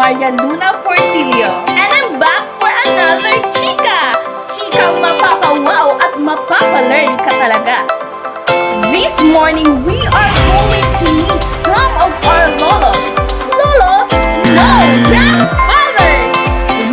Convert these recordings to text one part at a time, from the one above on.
Maria Luna Portillo. And I'm back for another chika! Chikang mapapawaw at mapapalearn ka talaga. This morning, we are going to meet some of our lolos. Lolos? No! Grandfather!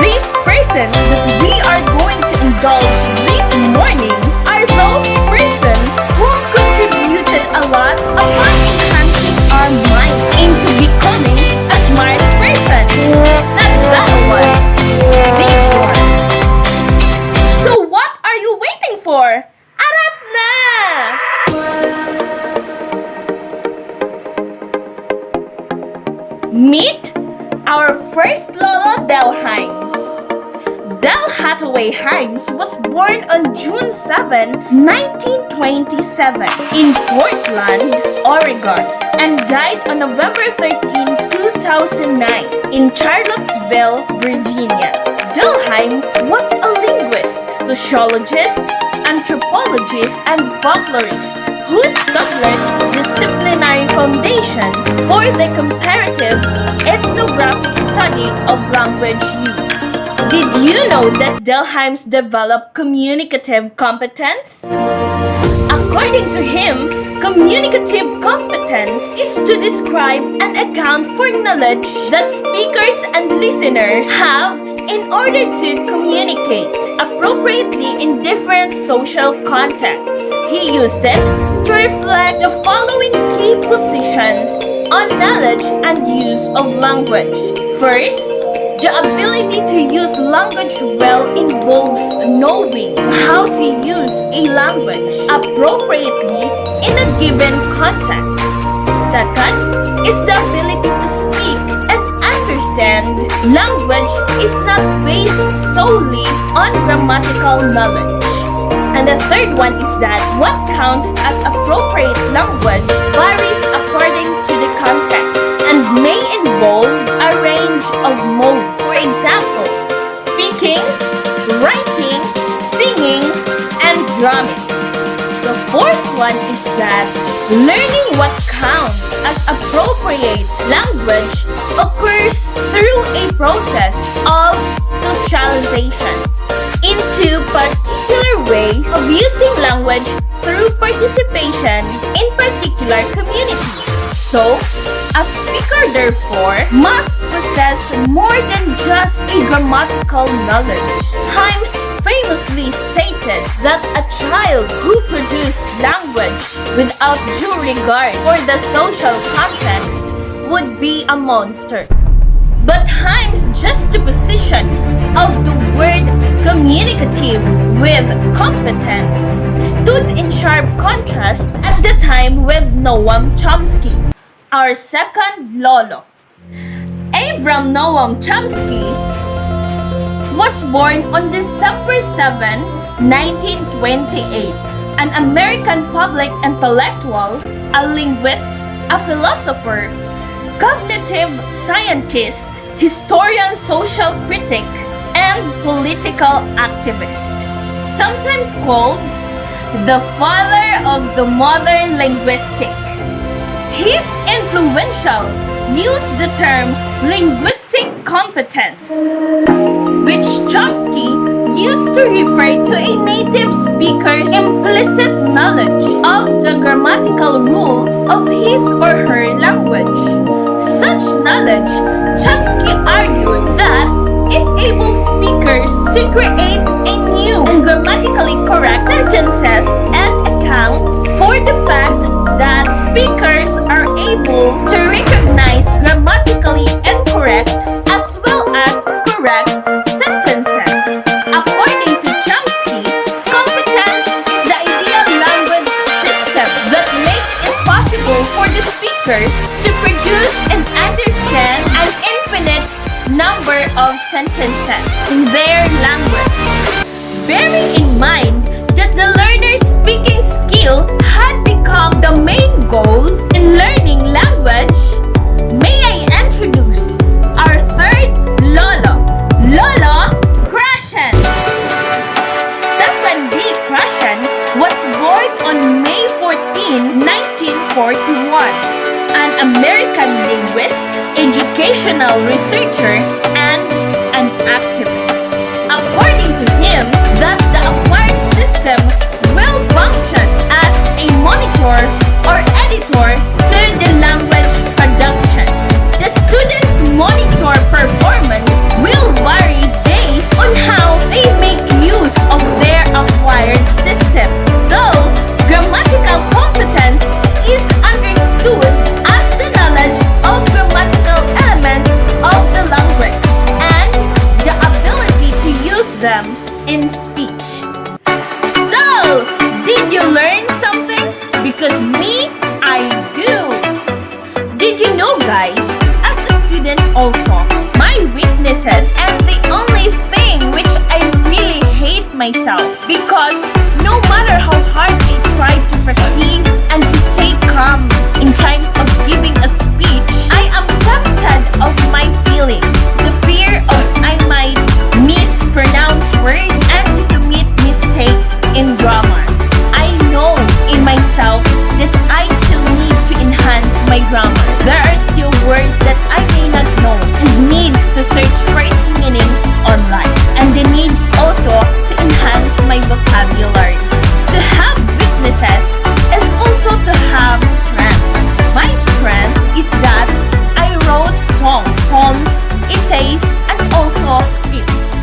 These persons that we are going to indulge this morning are those persons who contributed a lot upon enhancing our mind into becoming a smart person. Not that one. This one. So what are you waiting for? Arat na! Meet our first Lolo, Del Himes. Del Hathaway Himes was born on June 7, 1927 in Portland, Oregon, and died on November 13, 2009 in Charlottesville, Virginia. Del Haim was a linguist, sociologist, anthropologist, and folklorist who established disciplinary foundations for the comparative ethnographic study of language use. Did you know that Del Himes developed communicative competence? According to him, communicative competence is to describe and account for knowledge that speakers and listeners have in order to communicate appropriately in different social contexts. He used it to reflect the following key positions on knowledge and use of language. First, the ability to use language well involves knowing how to use a language appropriately in a given context. Second is the ability to speak and understand. Language is not based solely on grammatical knowledge. And the third one is that what counts as appropriate language varies according to the context and may involve a range of modes. For example, speaking, writing, singing, and drumming. The fourth one is that learning what counts as appropriate language occurs through a process of socialization into particular ways of using language through participation in particular communities. So, a speaker therefore must possess more than just a grammatical knowledge. Himes famously stated that a child who produced language without due regard for the social context would be a monster. But Himes' juxtaposition of the word communicative with competence stood in sharp contrast at the time with Noam Chomsky, our second Lolo. Abram Noam Chomsky was born on December 7, 1928, an American public intellectual, a linguist, a philosopher, cognitive scientist, historian, social critic, and political activist. Sometimes called the father of the modern linguistic. His influential used the term linguistic competence, which Chomsky used to refer to a native speaker's implicit knowledge of the grammatical rule of his or her language. Such knowledge, Chomsky argued that it enables speakers to create a new and grammatically correct sentences and accounts for the fact that speakers are able to recognize grammatically incorrect as well as correct sentences. According to Chomsky, competence is the ideal language system that makes it possible for the speakers to produce and understand an infinite number of sentences in their language. Bearing in mind that the learner's speaking skill had become the main goal in learning language, may I introduce our third Lolo, Lolo Krashen. Stephen D. Krashen was born on May 14, 1941, an American linguist, educator, educational researcher, and an activist. According to him, that the acquired system will function as a monitor or editor to the language production. The students' monitor performance will vary based on how they make use of their acquired system. So, grammatical competence is understood as the knowledge of grammatical elements of the language and the ability to use them in speech. So, did you learn something? Because me, I do. Did you know, guys, as a student also, my weaknesses and the only thing which I really hate myself, because no matter how hard I try to practice and to stay calm in times of giving a speech, I am tempted of my feelings, the fear of I might mispronounce words and to commit mistakes in grammar. I know in myself that I still need to enhance my grammar. There are still words that I may not know and needs to search for its meaning online. And the needs also to enhance my vocabulary. To have weaknesses is also to have strength. My strength is that I wrote songs, poems, essays, and also scripts.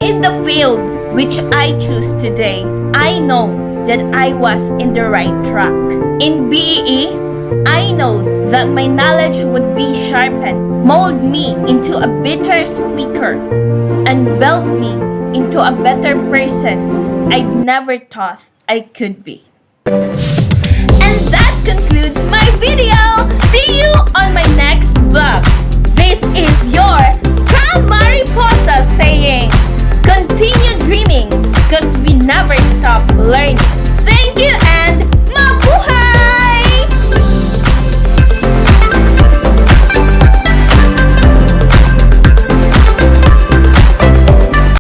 In the field which I choose today, I know that I was in the right track. In BEE, I know that my knowledge would be sharpened, mold me into a better speaker, and build me into a better person I'd never thought I could be. And that concludes my video. See you on my next vlog. This is your Mariposa saying, continue dreaming, because we never stop learning.